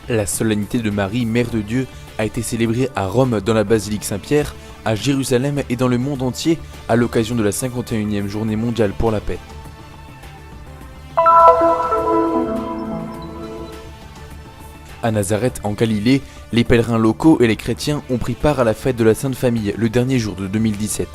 La solennité de Marie, Mère de Dieu, a été célébrée à Rome dans la basilique Saint-Pierre, à Jérusalem et dans le monde entier à l'occasion de la 51e journée mondiale pour la paix. À Nazareth, en Galilée, les pèlerins locaux et les chrétiens ont pris part à la fête de la Sainte Famille le dernier jour de 2017.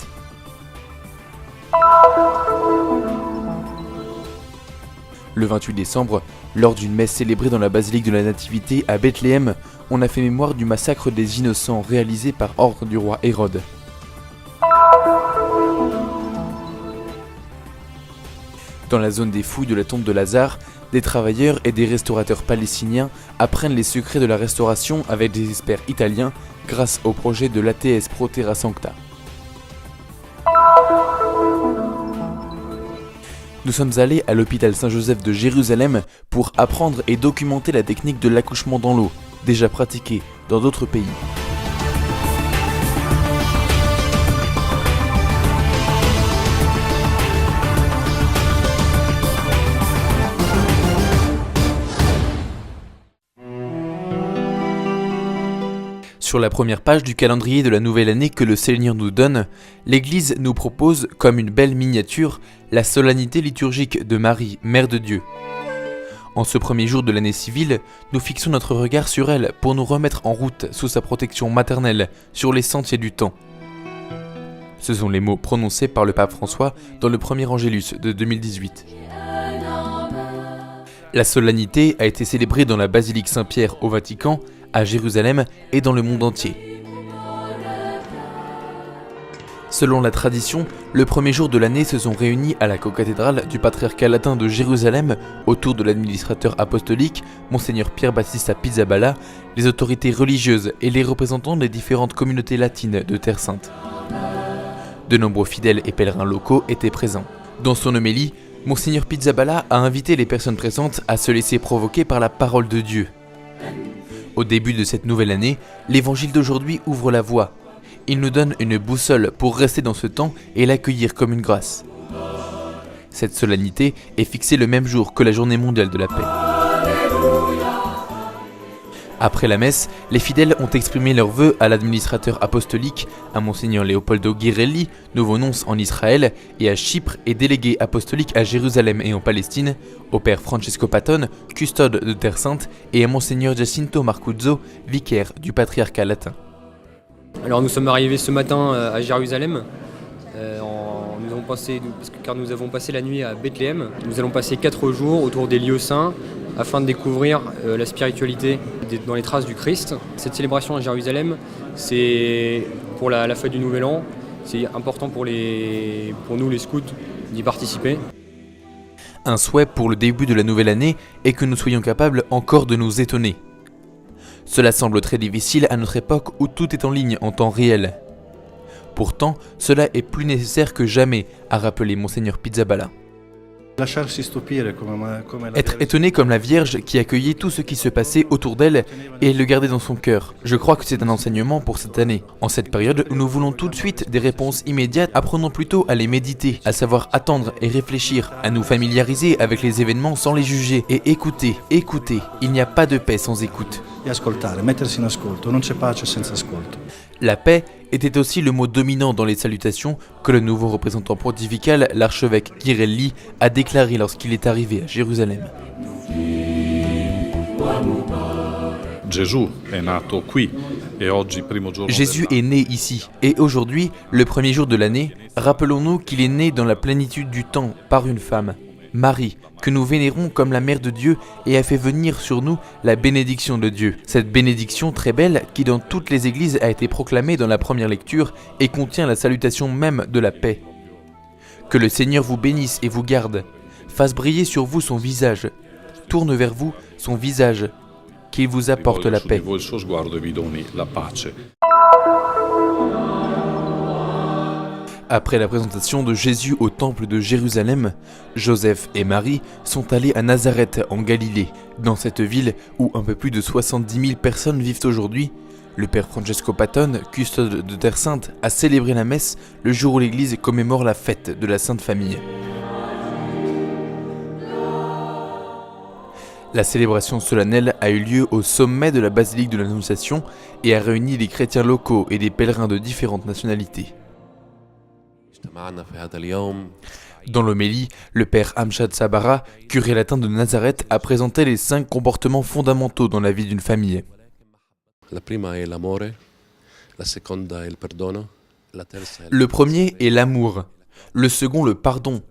Le 28 décembre, lors d'une messe célébrée dans la basilique de la Nativité à Bethléem, on a fait mémoire du massacre des innocents réalisé par ordre du roi Hérode. Dans la zone des fouilles de la tombe de Lazare, des travailleurs et des restaurateurs palestiniens apprennent les secrets de la restauration avec des experts italiens grâce au projet de l'ATS Pro Terra Sancta. Nous sommes allés à l'hôpital Saint-Joseph de Jérusalem pour apprendre et documenter la technique de l'accouchement dans l'eau, déjà pratiquée dans d'autres pays. Sur la première page du calendrier de la nouvelle année que le Seigneur nous donne, l'Église nous propose, comme une belle miniature, la solennité liturgique de Marie, Mère de Dieu. En ce premier jour de l'année civile, nous fixons notre regard sur elle pour nous remettre en route sous sa protection maternelle sur les sentiers du temps. Ce sont les mots prononcés par le pape François dans le premier Angélus de 2018. La solennité a été célébrée dans la basilique Saint-Pierre au Vatican, à Jérusalem et dans le monde entier. Selon la tradition, le premier jour de l'année se sont réunis à la cocathédrale du patriarcat latin de Jérusalem autour de l'administrateur apostolique, Monseigneur Pierre Battista Pizzaballa, les autorités religieuses et les représentants des différentes communautés latines de Terre Sainte. De nombreux fidèles et pèlerins locaux étaient présents. Dans son homélie, Monseigneur Pizzaballa a invité les personnes présentes à se laisser provoquer par la parole de Dieu. Au début de cette nouvelle année, l'évangile d'aujourd'hui ouvre la voie. Il nous donne une boussole pour rester dans ce temps et l'accueillir comme une grâce. Cette solennité est fixée le même jour que la journée mondiale de la paix. Après la messe, les fidèles ont exprimé leurs vœux à l'administrateur apostolique, à Monseigneur Leopoldo Ghirelli, nouveau nonce en Israël, et à Chypre et délégué apostolique à Jérusalem et en Palestine, au père Francesco Patton, custode de Terre Sainte, et à Monseigneur Giacinto Marcuzzo, vicaire du patriarcat latin. Alors nous sommes arrivés ce matin à Jérusalem, car nous avons passé la nuit à Bethléem. Nous allons passer 4 jours autour des lieux saints, afin de découvrir la spiritualité dans les traces du Christ. Cette célébration à Jérusalem, c'est pour la fête du Nouvel An, c'est important pour nous les scouts d'y participer. Un souhait pour le début de la nouvelle année est que nous soyons capables encore de nous étonner. Cela semble très difficile à notre époque où tout est en ligne en temps réel. Pourtant, cela est plus nécessaire que jamais, a rappelé Monseigneur Pizzaballa. Être étonné comme la Vierge qui accueillait tout ce qui se passait autour d'elle et le gardait dans son cœur. Je crois que c'est un enseignement pour cette année. En cette période où nous voulons tout de suite des réponses immédiates, apprenons plutôt à les méditer, à savoir attendre et réfléchir, à nous familiariser avec les événements sans les juger et écouter. Il n'y a pas de paix sans écoute. La paix était aussi le mot dominant dans les salutations que le nouveau représentant pontifical, l'archevêque Ghirelli, a déclaré lorsqu'il est arrivé à Jérusalem. Jésus est né ici, et aujourd'hui, le premier jour de l'année, rappelons-nous qu'il est né dans la plénitude du temps par une femme, Marie, que nous vénérons comme la Mère de Dieu et a fait venir sur nous la bénédiction de Dieu. Cette bénédiction très belle qui dans toutes les églises a été proclamée dans la première lecture et contient la salutation même de la paix. Que le Seigneur vous bénisse et vous garde, fasse briller sur vous son visage, tourne vers vous son visage, qu'il vous apporte la paix. Après la présentation de Jésus au temple de Jérusalem, Joseph et Marie sont allés à Nazareth en Galilée. Dans cette ville où un peu plus de 70 000 personnes vivent aujourd'hui, le père Francesco Patton, custode de Terre Sainte, a célébré la messe le jour où l'église commémore la fête de la Sainte Famille. La célébration solennelle a eu lieu au sommet de la basilique de l'Annonciation et a réuni des chrétiens locaux et des pèlerins de différentes nationalités. Dans l'homélie, le père Amjad Sabara, curé latin de Nazareth, a présenté les 5 comportements fondamentaux dans la vie d'une famille. Le premier est l'amour, le second le pardon,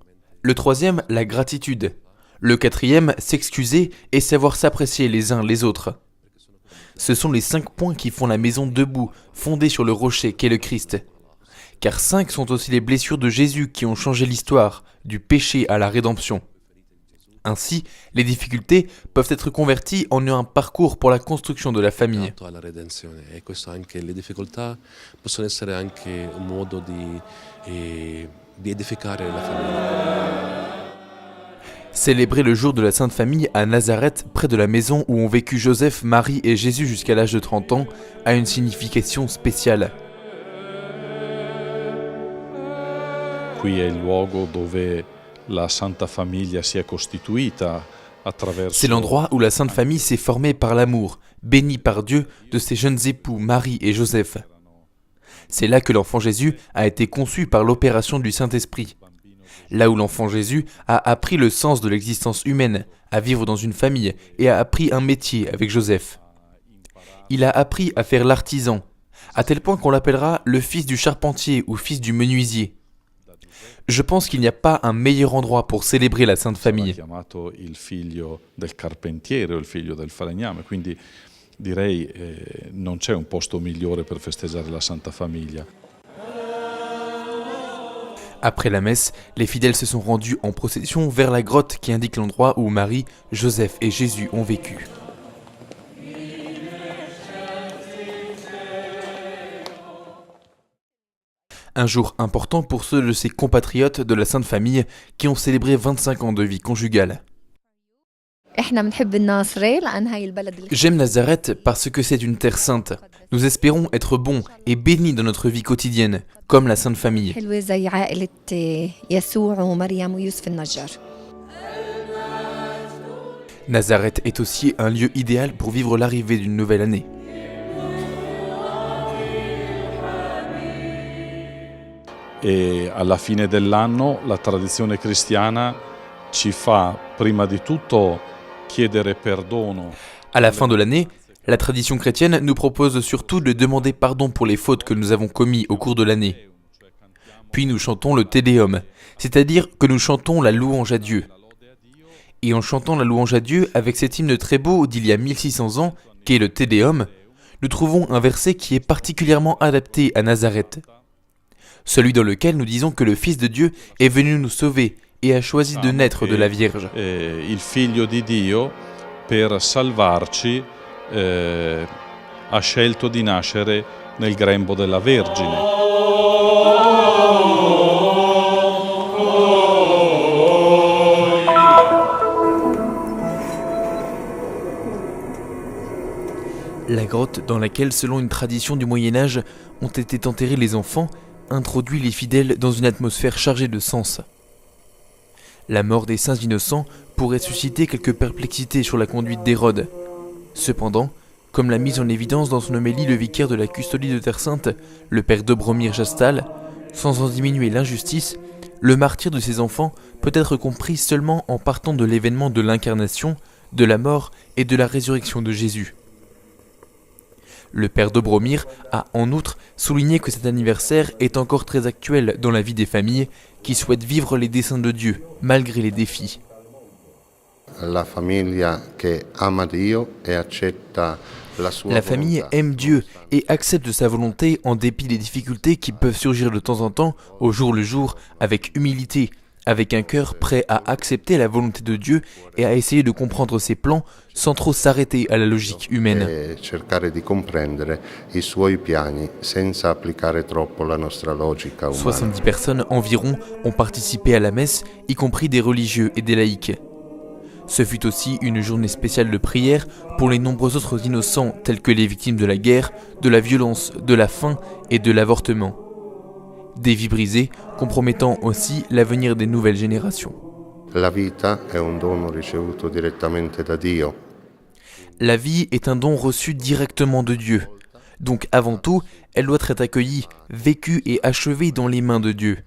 le troisième la gratitude, le quatrième s'excuser et savoir s'apprécier les uns les autres. Ce sont les 5 points qui font la maison debout, fondée sur le rocher qu'est le Christ. Car 5 sont aussi les blessures de Jésus qui ont changé l'histoire, du péché à la rédemption. Ainsi, les difficultés peuvent être converties en un parcours pour la construction de la famille. Célébrer le jour de la Sainte Famille à Nazareth, près de la maison où ont vécu Joseph, Marie et Jésus jusqu'à l'âge de 30 ans, a une signification spéciale. Qui è il luogo dove la Santa Famiglia si è costituita attraverso. C'est l'endroit où la Sainte Famille s'est formée par l'amour, béni par Dieu, de ses jeunes époux Marie et Joseph. C'est là que l'enfant Jésus a été conçu par l'opération du Saint-Esprit. Là où l'enfant Jésus a appris le sens de l'existence humaine, à vivre dans une famille et a appris un métier avec Joseph. Il a appris à faire l'artisan, à tel point qu'on l'appellera le fils du charpentier ou fils du menuisier. Je pense qu'il n'y a pas un meilleur endroit pour célébrer la Sainte Famille. Chiamato il figlio del carpentiere o il figlio del falegname, quindi direi non c'è un posto migliore per festeggiare la Santa Famiglia. Après la messe, les fidèles se sont rendus en procession vers la grotte qui indique l'endroit où Marie, Joseph et Jésus ont vécu. Un jour important pour ceux de ses compatriotes de la Sainte Famille qui ont célébré 25 ans de vie conjugale. J'aime Nazareth parce que c'est une terre sainte. Nous espérons être bons et bénis dans notre vie quotidienne, comme la Sainte Famille. Nazareth est aussi un lieu idéal pour vivre l'arrivée d'une nouvelle année. E alla fine dell'anno la tradizione cristiana ci fa prima di tutto chiedere perdono. À la fin de l'année, la tradition chrétienne nous propose surtout de demander pardon pour les fautes que nous avons commises au cours de l'année. Puis nous chantons le Te Deum, c'est-à-dire que nous chantons la louange à Dieu. Et en chantant la louange à Dieu avec cet hymne très beau d'il y a 1600 ans, qu'est le Te Deum, nous trouvons un verset qui est particulièrement adapté à Nazareth. Celui dans lequel nous disons que le Fils de Dieu est venu nous sauver et a choisi de naître de la Vierge. Il figlio di Dio, per salvarci, ha scelto di nascere nel grembo della Vergine. La grotte dans laquelle, selon une tradition du Moyen-Âge, ont été enterrés les enfants, introduit les fidèles dans une atmosphère chargée de sens. La mort des saints innocents pourrait susciter quelques perplexités sur la conduite d'Hérode. Cependant, comme l'a mis en évidence dans son homélie le vicaire de la custodie de Terre Sainte, le père Dobromir Jastal, sans en diminuer l'injustice, le martyre de ces enfants peut être compris seulement en partant de l'événement de l'incarnation, de la mort et de la résurrection de Jésus. Le père Dobromir a en outre souligné que cet anniversaire est encore très actuel dans la vie des familles qui souhaitent vivre les desseins de Dieu malgré les défis. La famille aime Dieu et accepte sa volonté en dépit des difficultés qui peuvent surgir de temps en temps, au jour le jour, avec humilité, avec un cœur prêt à accepter la volonté de Dieu et à essayer de comprendre ses plans sans trop s'arrêter à la logique humaine. 70 personnes environ ont participé à la messe, y compris des religieux et des laïcs. Ce fut aussi une journée spéciale de prière pour les nombreux autres innocents tels que les victimes de la guerre, de la violence, de la faim et de l'avortement. Des vies brisées, compromettant aussi l'avenir des nouvelles générations. La vita è un dono ricevuto direttamente da Dio. La vie est un don reçu directement de Dieu. Donc avant tout, elle doit être accueillie, vécue et achevée dans les mains de Dieu.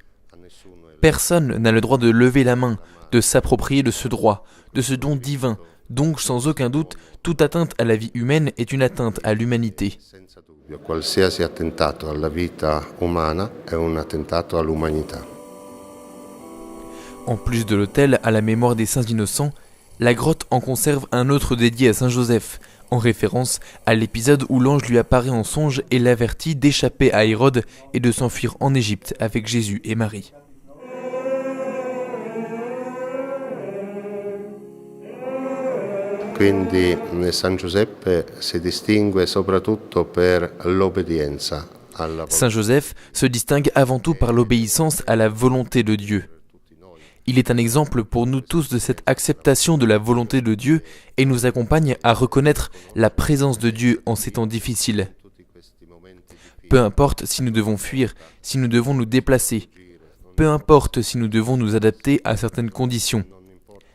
Personne n'a le droit de lever la main, de s'approprier de ce droit, de ce don divin. Donc sans aucun doute, toute atteinte à la vie humaine est une atteinte à l'humanité. Qualsiasi attentato alla vita umana è un attentato all'umanità. En plus de l'autel à la mémoire des saints innocents, la grotte en conserve un autre dédié à Saint Joseph, en référence à l'épisode où l'ange lui apparaît en songe et l'avertit d'échapper à Hérode et de s'enfuir en Égypte avec Jésus et Marie. Quindi San Giuseppe si distingue soprattutto per l'obbedienza alla volontà. Saint Joseph se distingue avant tout par l'obéissance à la volonté de Dieu. Il est un exemple pour nous tous de cette acceptation de la volonté de Dieu et nous accompagne à reconnaître la présence de Dieu en ces temps difficiles. Peu importe si nous devons fuir, si nous devons nous déplacer, peu importe si nous devons nous adapter à certaines conditions.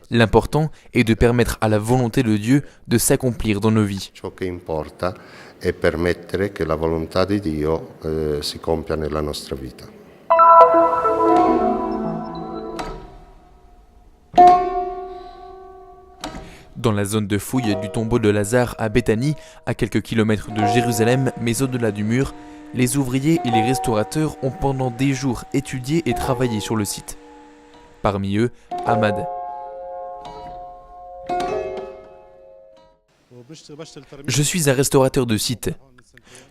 L'important est de permettre à la volonté de Dieu de s'accomplir dans nos vies. Ciò che importa è permettere che la volontà di Dio si compia nella nostra vita. Dans la zone de fouille du tombeau de Lazare à Béthanie, à quelques kilomètres de Jérusalem, mais au-delà du mur, les ouvriers et les restaurateurs ont pendant des jours étudié et travaillé sur le site. Parmi eux, Ahmad. Je suis un restaurateur de site.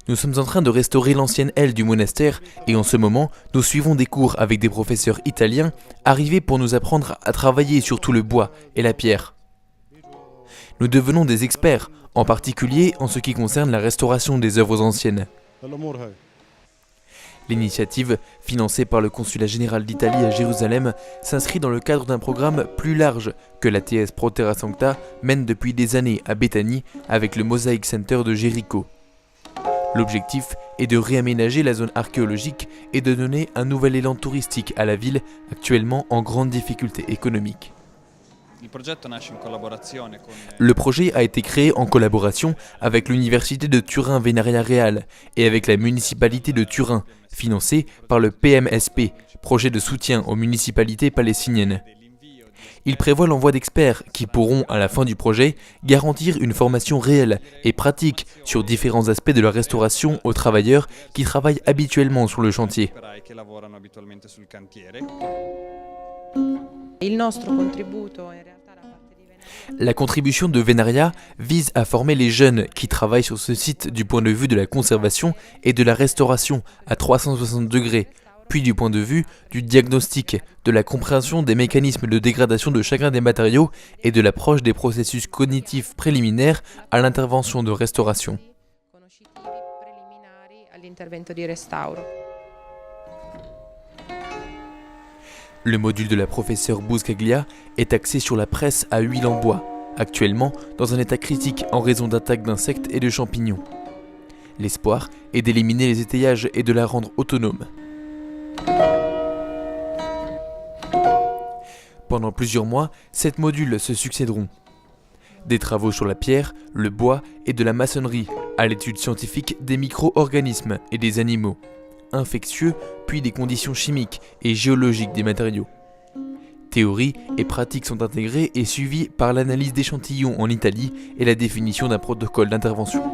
Nous sommes en train de restaurer l'ancienne aile du monastère et en ce moment, nous suivons des cours avec des professeurs italiens arrivés pour nous apprendre à travailler sur tout le bois et la pierre. Nous devenons des experts, en particulier en ce qui concerne la restauration des œuvres anciennes. L'initiative, financée par le Consulat général d'Italie à Jérusalem, s'inscrit dans le cadre d'un programme plus large que la TS Pro Terra Sancta mène depuis des années à Béthanie avec le Mosaic Center de Jéricho. L'objectif est de réaménager la zone archéologique et de donner un nouvel élan touristique à la ville, actuellement en grande difficulté économique. Le projet a été créé en collaboration avec l'Université de Turin Venaria Real et avec la municipalité de Turin, financé par le PMSP, projet de soutien aux municipalités palestiniennes. Il prévoit l'envoi d'experts qui pourront, à la fin du projet, garantir une formation réelle et pratique sur différents aspects de la restauration aux travailleurs qui travaillent habituellement sur le chantier. La contribution de Venaria vise à former les jeunes qui travaillent sur ce site du point de vue de la conservation et de la restauration à 360 degrés, puis du point de vue du diagnostic, de la compréhension des mécanismes de dégradation de chacun des matériaux et de l'approche des processus cognitifs préliminaires à l'intervention de restauration. Le module de la professeure Buscaglia est axé sur la presse à huile en bois, actuellement dans un état critique en raison d'attaques d'insectes et de champignons. L'espoir est d'éliminer les étayages et de la rendre autonome. Pendant plusieurs mois, 7 modules se succéderont. Des travaux sur la pierre, le bois et de la maçonnerie, à l'étude scientifique des micro-organismes et des animaux infectieux, puis des conditions chimiques et géologiques des matériaux. Théorie et pratique sont intégrées et suivies par l'analyse d'échantillons en Italie et la définition d'un protocole d'intervention.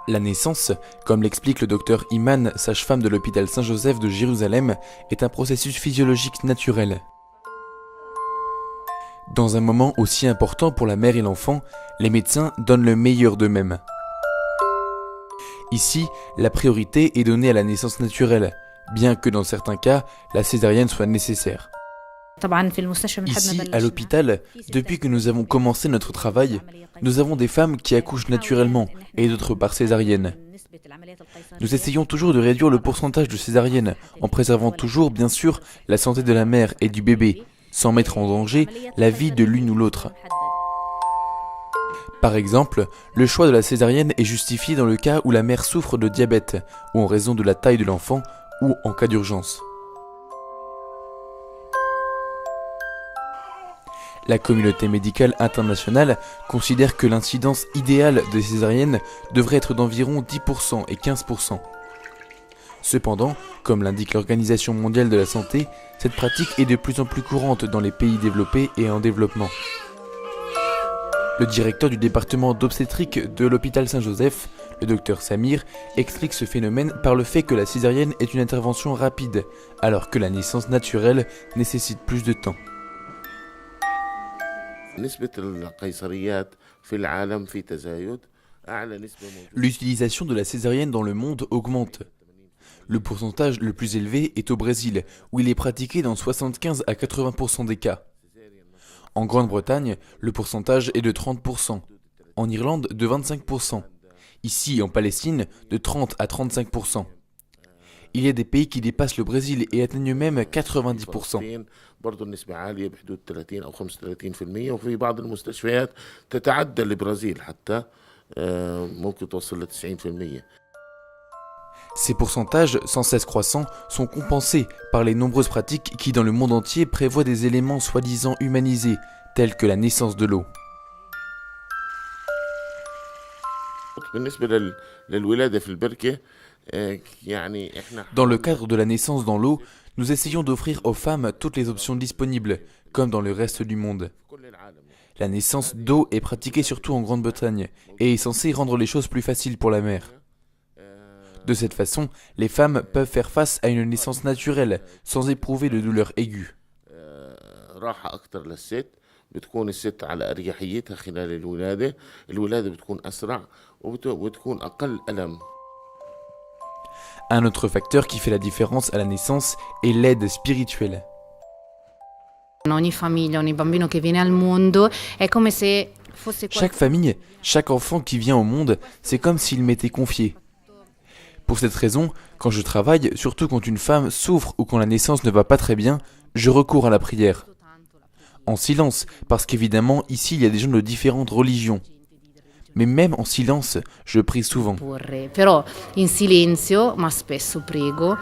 La naissance, comme l'explique le docteur Iman, sage-femme de l'hôpital Saint-Joseph de Jérusalem, est un processus physiologique naturel. Dans un moment aussi important pour la mère et l'enfant, les médecins donnent le meilleur d'eux-mêmes. Ici, la priorité est donnée à la naissance naturelle, bien que dans certains cas, la césarienne soit nécessaire. Ici, à l'hôpital, depuis que nous avons commencé notre travail, nous avons des femmes qui accouchent naturellement et d'autres par césarienne. Nous essayons toujours de réduire le pourcentage de césariennes en préservant toujours, bien sûr, la santé de la mère et du bébé, sans mettre en danger la vie de l'une ou l'autre. Par exemple, le choix de la césarienne est justifié dans le cas où la mère souffre de diabète, ou en raison de la taille de l'enfant, ou en cas d'urgence. La communauté médicale internationale considère que l'incidence idéale des césariennes devrait être d'environ 10% et 15%. Cependant, comme l'indique l'Organisation mondiale de la santé, cette pratique est de plus en plus courante dans les pays développés et en développement. Le directeur du département d'obstétrique de l'hôpital Saint-Joseph, le docteur Samir, explique ce phénomène par le fait que la césarienne est une intervention rapide, alors que la naissance naturelle nécessite plus de temps. L'utilisation de la césarienne dans le monde augmente. Le pourcentage le plus élevé est au Brésil, où il est pratiqué dans 75 à 80% des cas. En Grande-Bretagne, le pourcentage est de 30%. En Irlande, de 25%. Ici, en Palestine, de 30 à 35%. Il y a des pays qui dépassent le Brésil et atteignent même 90%. Ces pourcentages, sans cesse croissants, sont compensés par les nombreuses pratiques qui, dans le monde entier, prévoient des éléments soi-disant humanisés, tels que la naissance de l'eau. Dans le cadre de la naissance dans l'eau, nous essayons d'offrir aux femmes toutes les options disponibles, comme dans le reste du monde. La naissance d'eau est pratiquée surtout en Grande-Bretagne et est censée rendre les choses plus faciles pour la mère. De cette façon, les femmes peuvent faire face à une naissance naturelle, sans éprouver de douleur aiguë. Un autre facteur qui fait la différence à la naissance est l'aide spirituelle. Chaque famille, chaque enfant qui vient au monde, c'est comme s'il m'était confié. Pour cette raison, quand je travaille, surtout quand une femme souffre ou quand la naissance ne va pas très bien, je recours à la prière. En silence, parce qu'évidemment, ici, il y a des gens de différentes religions. Mais même en silence, je prie souvent. Però in silenzio, ma spesso prego.